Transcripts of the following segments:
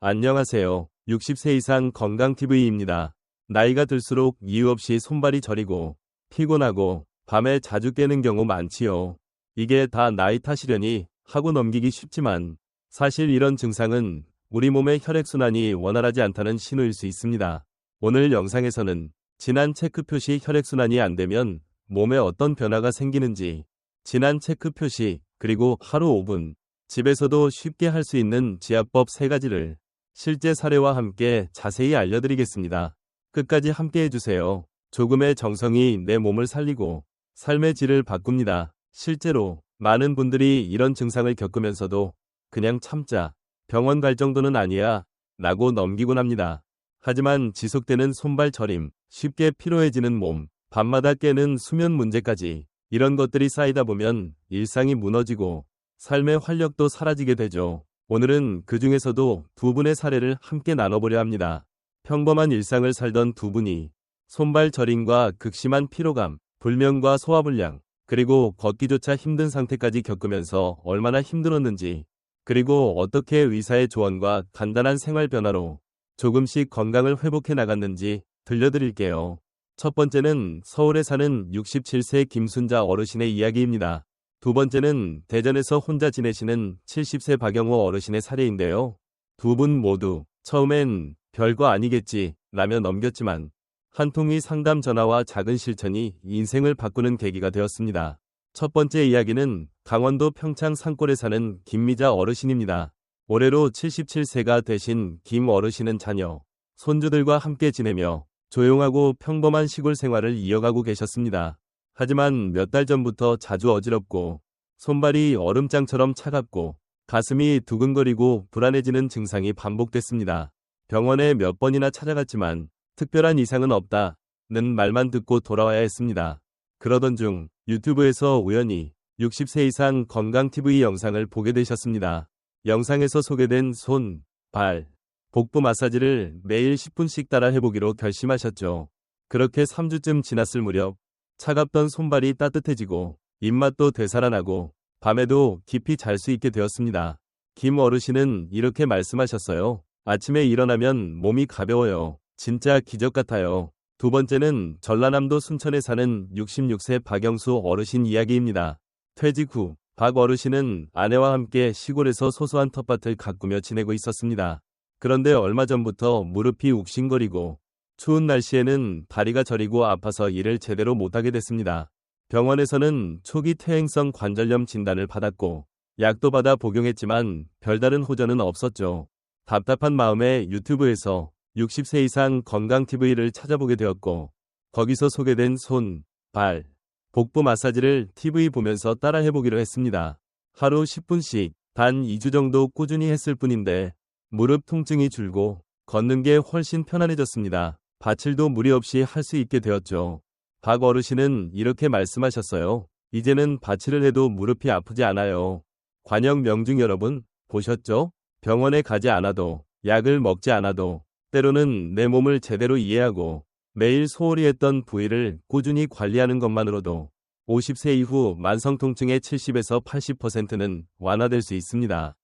안녕하세요. 60세 이상 건강TV입니다. 나이가 들수록 이유 없이 손발이 저리고 피곤하고 밤에 자주 깨는 경우 많지요. 이게 다 나이 탓이려니 하고 넘기기 쉽지만 사실 이런 증상은 우리 몸의 혈액순환이 원활하지 않다는 신호일 수 있습니다. 오늘 영상에서는 진한 체크 표시 혈액순환이 안 되면 몸에 어떤 변화가 생기는지, 진한 체크 표시, 그리고 하루 5분, 집에서도 쉽게 할 수 있는 지압법 3가지를 실제 사례와 함께 자세히 알려드리겠습니다. 끝까지 함께 해주세요. 조금의 정성이 내 몸을 살리고 삶의 질을 바꿉니다. 실제로 많은 분들이 이런 증상을 겪으면서도 그냥 참자, 병원 갈 정도는 아니야 라고 넘기곤 합니다. 하지만 지속되는 손발 저림, 쉽게 피로해지는 몸, 밤마다 깨는 수면 문제까지 이런 것들이 쌓이다 보면 일상이 무너지고 삶의 활력도 사라지게 되죠. 오늘은 그 중에서도 두 분의 사례를 함께 나눠보려 합니다. 평범한 일상을 살던 두 분이 손발 저림과 극심한 피로감, 불면과 소화불량, 그리고 걷기조차 힘든 상태까지 겪으면서 얼마나 힘들었는지, 그리고 어떻게 의사의 조언과 간단한 생활 변화로 조금씩 건강을 회복해 나갔는지 들려드릴게요. 첫 번째는 서울에 사는 67세 김순자 어르신의 이야기입니다. 두 번째는 대전에서 혼자 지내시는 70세 박영호 어르신의 사례인데요. 두 분 모두 처음엔 별거 아니겠지 라며 넘겼지만 한 통의 상담 전화와 작은 실천이 인생을 바꾸는 계기가 되었습니다. 첫 번째 이야기는 강원도 평창 산골에 사는 김미자 어르신입니다. 올해로 77세가 되신 김 어르신은 자녀, 손주들과 함께 지내며 조용하고 평범한 시골 생활을 이어가고 계셨습니다. 하지만 몇 달 전부터 자주 어지럽고 손발이 얼음장처럼 차갑고 가슴이 두근거리고 불안해지는 증상이 반복됐습니다. 병원에 몇 번이나 찾아갔지만 특별한 이상은 없다는 말만 듣고 돌아와야 했습니다. 그러던 중 유튜브에서 우연히 60세 이상 건강TV 영상을 보게 되셨습니다. 영상에서 소개된 손, 발, 복부 마사지를 매일 10분씩 따라 해보기로 결심하셨죠. 그렇게 3주쯤 지났을 무렵 차갑던 손발이 따뜻해지고 입맛도 되살아나고 밤에도 깊이 잘 수 있게 되었습니다. 김 어르신은 이렇게 말씀하셨어요. 아침에 일어나면 몸이 가벼워요. 진짜 기적 같아요. 두 번째는 전라남도 순천에 사는 66세 박영수 어르신 이야기입니다. 퇴직 후 박 어르신은 아내와 함께 시골에서 소소한 텃밭을 가꾸며 지내고 있었습니다. 그런데 얼마 전부터 무릎이 욱신거리고 추운 날씨에는 다리가 저리고 아파서 일을 제대로 못하게 됐습니다. 병원에서는 초기 퇴행성 관절염 진단을 받았고 약도 받아 복용했지만 별다른 호전은 없었죠. 답답한 마음에 유튜브에서 60세 이상 건강TV를 찾아보게 되었고 거기서 소개된 손, 발, 복부 마사지를 TV 보면서 따라 해보기로 했습니다. 하루 10분씩 단 2주 정도 꾸준히 했을 뿐인데 무릎 통증이 줄고 걷는 게 훨씬 편안해졌습니다. 바칠도 무리 없이 할 수 있게 되었죠. 박 어르신은 이렇게 말씀하셨어요. 이제는 바칠을 해도 무릎이 아프지 않아요. 관역 명중 여러분 보셨죠? 병원에 가지 않아도 약을 먹지 않아도 때로는 내 몸을 제대로 이해하고 매일 소홀히 했던 부위를 꾸준히 관리하는 것만으로도 50세 이후 만성통증의 70에서 80%는 완화될 수 있습니다.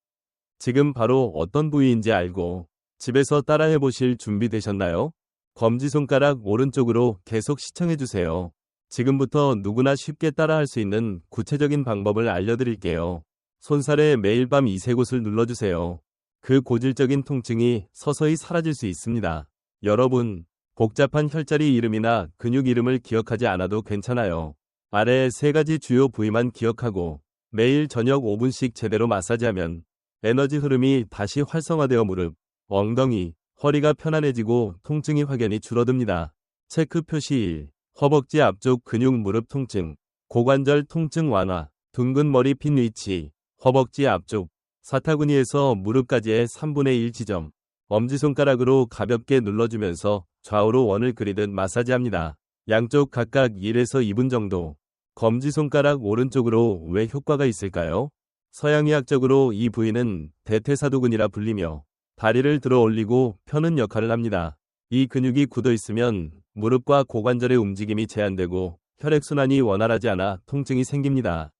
지금 바로 어떤 부위인지 알고 집에서 따라해보실 준비 되셨나요? 검지손가락 오른쪽으로 계속 시청해주세요. 지금부터 누구나 쉽게 따라할 수 있는 구체적인 방법을 알려드릴게요. 손살에 매일 밤 이 세 곳을 눌러주세요. 그 고질적인 통증이 서서히 사라질 수 있습니다. 여러분, 복잡한 혈자리 이름이나 근육 이름을 기억하지 않아도 괜찮아요. 아래 3가지 주요 부위만 기억하고 매일 저녁 5분씩 제대로 마사지하면 에너지 흐름이 다시 활성화되어 무릎, 엉덩이, 허리가 편안해지고 통증이 확연히 줄어듭니다. 체크 표시 1. 허벅지 앞쪽 근육 무릎 통증, 고관절 통증 완화, 둥근 머리 핀 위치, 허벅지 앞쪽, 사타구니에서 무릎까지의 3분의 1 지점, 엄지손가락으로 가볍게 눌러주면서 좌우로 원을 그리듯 마사지합니다. 양쪽 각각 1에서 2분 정도. 검지손가락 오른쪽으로 왜 효과가 있을까요? 서양의학적으로 이 부위는 대퇴사두근이라 불리며 다리를 들어 올리고 펴는 역할을 합니다. 이 근육이 굳어 있으면 무릎과 고관절의 움직임이 제한되고 혈액순환이 원활하지 않아 통증이 생깁니다.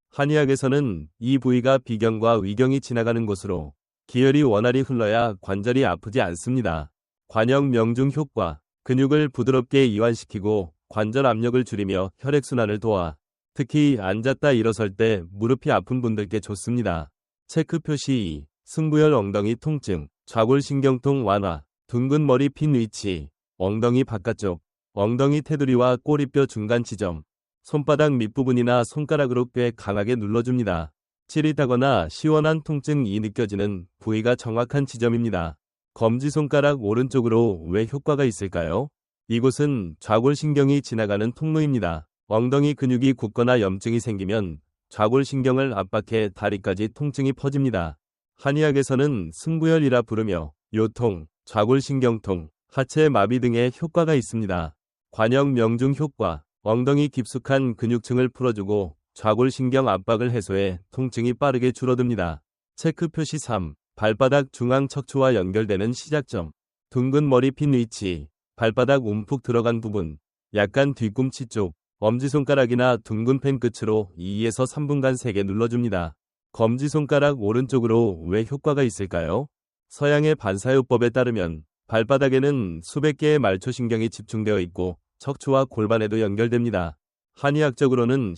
한의학에서는 이 부위가 비경과 위경이 지나가는 곳으로 기혈이 원활히 흘러야 관절이 아프지 않습니다. 관역 명중 효과. 근육을 부드럽게 이완시키고 관절 압력을 줄이며 혈액순환을 도와 특히 앉았다 일어설 때 무릎이 아픈 분들께 좋습니다. 체크 표시 2. 승부열 엉덩이 통증, 좌골신경통 완화, 둥근 머리 핀 위치, 엉덩이 바깥쪽, 엉덩이 테두리와 꼬리뼈 중간 지점, 손바닥 밑부분이나 손가락으로 꽤 강하게 눌러줍니다. 찌릿하거나 시원한 통증이 느껴지는 부위가 정확한 지점입니다. 검지손가락 오른쪽으로 왜 효과가 있을까요? 이곳은 좌골신경이 지나가는 통로입니다. 엉덩이 근육이 굳거나 염증이 생기면 좌골신경을 압박해 다리까지 통증이 퍼집니다. 한의학에서는 승부열이라 부르며 요통, 좌골신경통, 하체 마비 등의 효과가 있습니다. 관역 명중 효과. 엉덩이 깊숙한 근육층을 풀어주고 좌골신경 압박을 해소해 통증이 빠르게 줄어듭니다. 체크 표시 3. 발바닥 중앙 척추와 연결되는 시작점. 둥근 머리 핀 위치. 발바닥 움푹 들어간 부분. 약간 뒤꿈치 쪽. 엄지손가락이나 둥근 펜 끝으로 2에서 3분간 세게 눌러줍니다. 검지손가락 오른쪽으로 왜 효과가 있을까요? 서양의 반사요법에 따르면 발바닥에는 수백 개의 말초신경이 집중되어 있고 척추와 골반에도 연결됩니다. 한의학적으로는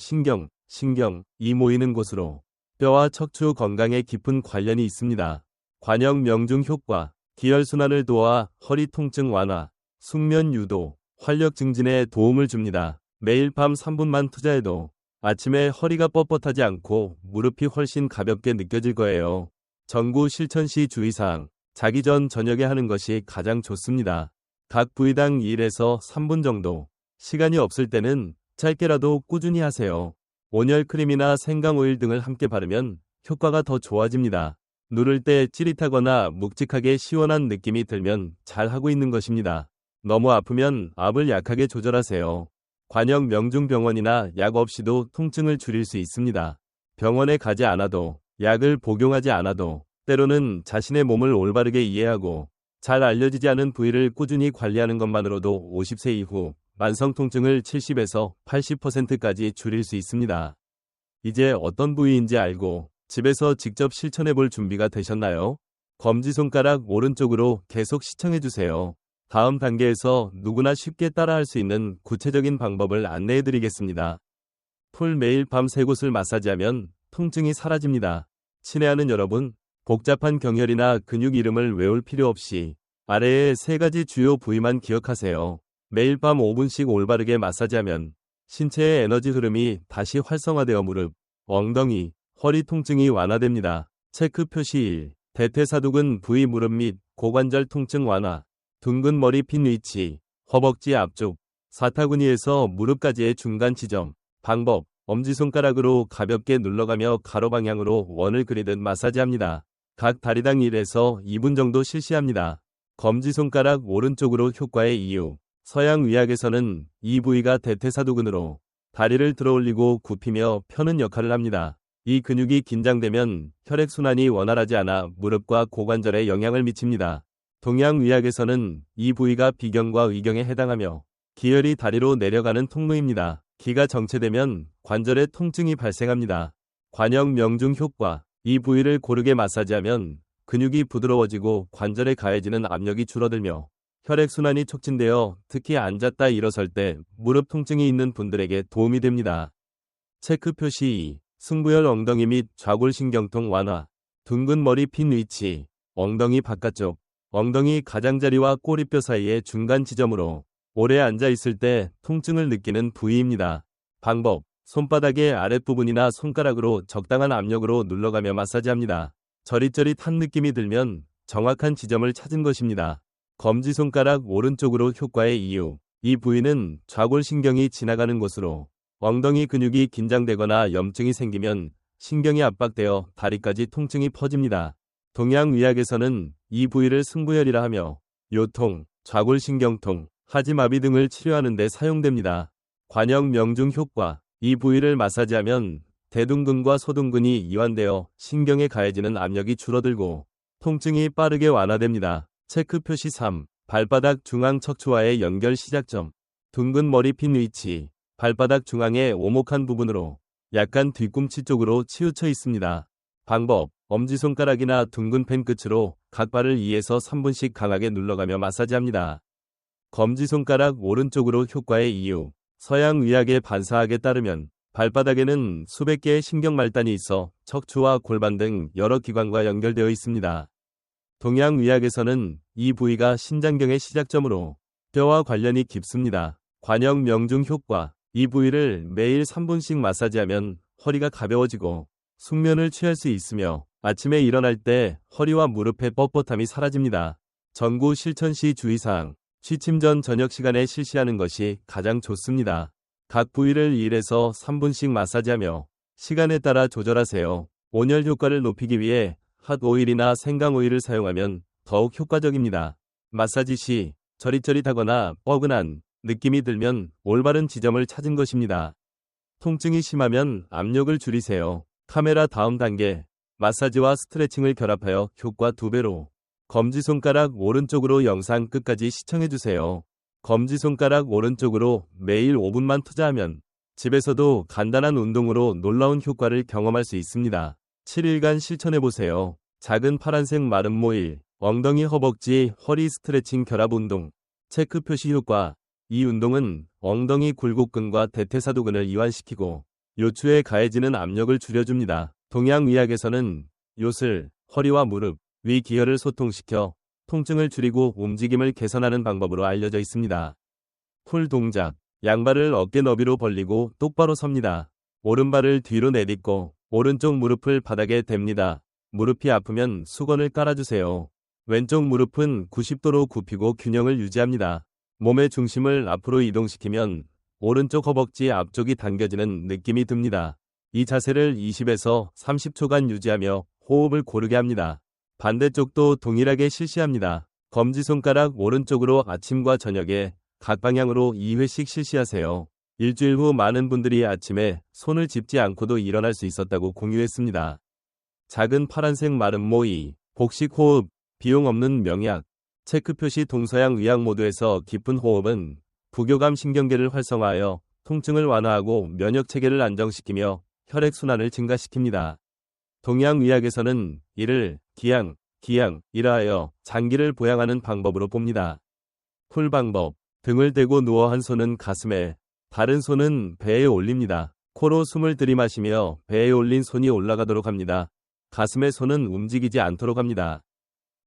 신경이 모이는 곳으로 뼈와 척추 건강에 깊은 관련이 있습니다. 관역 명중 효과. 기혈순환을 도와 허리 통증 완화, 숙면 유도, 활력 증진에 도움을 줍니다. 매일 밤 3분만 투자해도 아침에 허리가 뻣뻣하지 않고 무릎이 훨씬 가볍게 느껴질 거예요. 전구 실천 시 주의사항. 자기 전 저녁에 하는 것이 가장 좋습니다. 각 부위당 1에서 3분 정도. 시간이 없을 때는 짧게라도 꾸준히 하세요. 온열 크림이나 생강 오일 등을 함께 바르면 효과가 더 좋아집니다. 누를 때 찌릿하거나 묵직하게 시원한 느낌이 들면 잘 하고 있는 것입니다. 너무 아프면 압을 약하게 조절하세요. 관역 명중병원이나 약 없이도 통증을 줄일 수 있습니다. 병원에 가지 않아도, 약을 복용하지 않아도, 때로는 자신의 몸을 올바르게 이해하고 잘 알려지지 않은 부위를 꾸준히 관리하는 것만으로도 50세 이후 만성 통증을 70에서 80%까지 줄일 수 있습니다. 이제 어떤 부위인지 알고 집에서 직접 실천해 볼 준비가 되셨나요? 검지손가락 오른쪽으로 계속 시청해주세요. 다음 단계에서 누구나 쉽게 따라할 수 있는 구체적인 방법을 안내해 드리겠습니다. 풀 매일 밤 3곳을 마사지하면 통증이 사라집니다. 친애하는 여러분, 복잡한 경혈이나 근육 이름을 외울 필요 없이 아래의 3가지 주요 부위만 기억하세요. 매일 밤 5분씩 올바르게 마사지하면 신체의 에너지 흐름이 다시 활성화되어 무릎, 엉덩이, 허리 통증이 완화됩니다. 체크 표시 1. 대퇴사두근 부위 무릎 및 고관절 통증 완화. 둥근 머리 핀 위치, 허벅지 앞쪽, 사타구니에서 무릎까지의 중간 지점. 방법. 엄지손가락으로 가볍게 눌러가며 가로 방향으로 원을 그리듯 마사지합니다. 각 다리당 1에서 2분 정도 실시합니다. 검지손가락 오른쪽으로 효과의 이유. 서양 의학에서는 이 부위가 대퇴사두근으로 다리를 들어올리고 굽히며 펴는 역할을 합니다. 이 근육이 긴장되면 혈액순환이 원활하지 않아 무릎과 고관절에 영향을 미칩니다. 동양의학에서는 이 부위가 비경과 의경에 해당하며 기혈이 다리로 내려가는 통로입니다. 기가 정체되면 관절에 통증이 발생합니다. 관역 명중 효과. 이 부위를 고르게 마사지하면 근육이 부드러워지고 관절에 가해지는 압력이 줄어들며 혈액순환이 촉진되어 특히 앉았다 일어설 때 무릎 통증이 있는 분들에게 도움이 됩니다. 체크 표시 2. 승부열 엉덩이 및 좌골신경통 완화. 둥근 머리 핀 위치, 엉덩이 바깥쪽, 엉덩이 가장자리와 꼬리뼈 사이의 중간 지점으로 오래 앉아 있을 때 통증을 느끼는 부위입니다. 방법. 손바닥의 아랫부분이나 손가락으로 적당한 압력으로 눌러가며 마사지합니다. 저릿저릿한 느낌이 들면 정확한 지점을 찾은 것입니다. 검지손가락 오른쪽으로 효과의 이유. 이 부위는 좌골신경이 지나가는 곳으로 엉덩이 근육이 긴장되거나 염증이 생기면 신경이 압박되어 다리까지 통증이 퍼집니다. 동양의학에서는 이 부위를 승부열이라 하며 요통, 좌골신경통, 하지마비 등을 치료하는 데 사용됩니다. 관역 명중 효과. 이 부위를 마사지하면 대둔근과 소둔근이 이완되어 신경에 가해지는 압력이 줄어들고 통증이 빠르게 완화됩니다. 체크 표시 3. 발바닥 중앙 척추와의 연결 시작점. 둥근 머리 핀 위치. 발바닥 중앙의 오목한 부분으로 약간 뒤꿈치 쪽으로 치우쳐 있습니다. 방법: 엄지손가락이나 둥근 펜 끝으로 각 발을 2에서 3분씩 강하게 눌러가며 마사지합니다. 검지손가락 오른쪽으로 효과의 이유: 서양 의학의 반사학에 따르면 발바닥에는 수백 개의 신경말단이 있어 척추와 골반 등 여러 기관과 연결되어 있습니다. 동양 의학에서는 이 부위가 신장경의 시작점으로 뼈와 관련이 깊습니다. 관역 명중 효과: 이 부위를 매일 3분씩 마사지하면 허리가 가벼워지고 숙면을 취할 수 있으며 아침에 일어날 때 허리와 무릎의 뻣뻣함이 사라집니다. 전구 실천 시 주의사항: 취침 전 저녁 시간에 실시하는 것이 가장 좋습니다. 각 부위를 1에서 3분씩 마사지하며 시간에 따라 조절하세요. 온열 효과를 높이기 위해 핫오일이나 생강오일을 사용하면 더욱 효과적입니다. 마사지 시 저릿저릿하거나 뻐근한 느낌이 들면 올바른 지점을 찾은 것입니다. 통증이 심하면 압력을 줄이세요. 카메라 다음 단계: 마사지와 스트레칭을 결합하여 효과 2배로. 검지손가락 오른쪽으로 영상 끝까지 시청해주세요. 검지손가락 오른쪽으로 매일 5분만 투자하면 집에서도 간단한 운동으로 놀라운 효과를 경험할 수 있습니다. 7일간 실천해보세요. 작은 파란색 마름 모일, 엉덩이 허벅지 허리 스트레칭 결합 운동. 체크 표시 효과: 이 운동은 엉덩이 굴곡근과 대퇴사두근을 이완시키고 요추에 가해지는 압력을 줄여줍니다. 동양의학에서는 요슬, 허리와 무릎, 위 기혈을 소통시켜 통증을 줄이고 움직임을 개선하는 방법으로 알려져 있습니다. 풀 동작: 양발을 어깨 너비로 벌리고 똑바로 섭니다. 오른발을 뒤로 내딛고 오른쪽 무릎을 바닥에 댑니다. 무릎이 아프면 수건을 깔아주세요. 왼쪽 무릎은 90도로 굽히고 균형을 유지합니다. 몸의 중심을 앞으로 이동시키면 오른쪽 허벅지 앞쪽이 당겨지는 느낌이 듭니다. 이 자세를 20에서 30초간 유지하며 호흡을 고르게 합니다. 반대쪽도 동일하게 실시합니다. 검지손가락 오른쪽으로 아침과 저녁에 각 방향으로 2회씩 실시하세요. 일주일 후 많은 분들이 아침에 손을 짚지 않고도 일어날 수 있었다고 공유했습니다. 작은 파란색 마름 모이, 복식 호흡, 비용 없는 명약. 체크 표시: 동서양 의학 모두에서 깊은 호흡은 부교감 신경계를 활성화하여 통증을 완화하고 면역 체계를 안정시키며 혈액순환을 증가시킵니다. 동양 의학에서는 이를 기양이라 하여 장기를 보양하는 방법으로 봅니다. 풀 방법: 등을 대고 누워 한 손은 가슴에, 다른 손은 배에 올립니다. 코로 숨을 들이마시며 배에 올린 손이 올라가도록 합니다. 가슴의 손은 움직이지 않도록 합니다.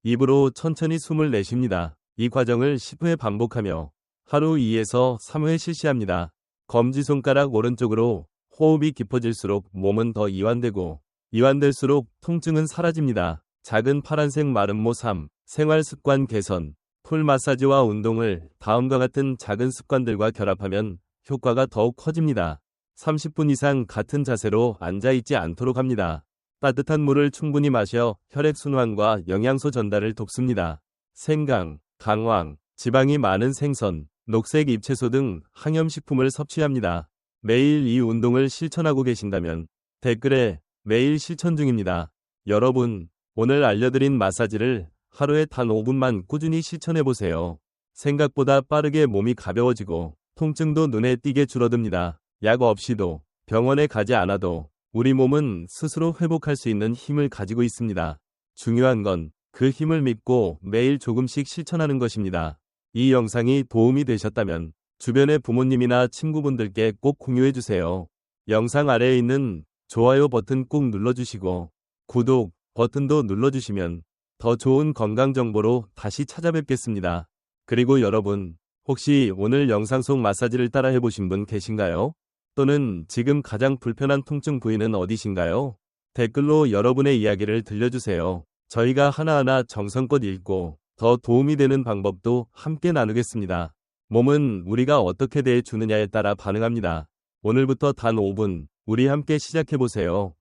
입으로 천천히 숨을 내쉽니다. 이 과정을 10회 반복하며 하루 2에서 3회 실시합니다. 검지손가락 오른쪽으로 호흡이 깊어질수록 몸은 더 이완되고 이완될수록 통증은 사라집니다. 작은 파란색 마름모 3. 생활습관 개선. 풀 마사지와 운동을 다음과 같은 작은 습관들과 결합하면 효과가 더욱 커집니다. 30분 이상 같은 자세로 앉아있지 않도록 합니다. 따뜻한 물을 충분히 마셔 혈액순환과 영양소 전달을 돕습니다. 생강, 강황, 지방이 많은 생선, 녹색 잎채소 등 항염식품을 섭취합니다. 매일 이 운동을 실천하고 계신다면 댓글에 매일 실천 중입니다. 여러분, 오늘 알려드린 마사지를 하루에 단 5분만 꾸준히 실천해보세요. 생각보다 빠르게 몸이 가벼워지고 통증도 눈에 띄게 줄어듭니다. 약 없이도, 병원에 가지 않아도 우리 몸은 스스로 회복할 수 있는 힘을 가지고 있습니다. 중요한 건 그 힘을 믿고 매일 조금씩 실천하는 것입니다. 이 영상이 도움이 되셨다면 주변의 부모님이나 친구분들께 꼭 공유해주세요. 영상 아래에 있는 좋아요 버튼 꾹 눌러주시고 구독 버튼도 눌러주시면 더 좋은 건강 정보로 다시 찾아뵙겠습니다. 그리고 여러분, 혹시 오늘 영상 속 마사지를 따라 해보신 분 계신가요? 또는 지금 가장 불편한 통증 부위는 어디신가요? 댓글로 여러분의 이야기를 들려주세요. 저희가 하나하나 정성껏 읽고 더 도움이 되는 방법도 함께 나누겠습니다. 몸은 우리가 어떻게 대해주느냐에 따라 반응합니다. 오늘부터 단 5분, 우리 함께 시작해보세요.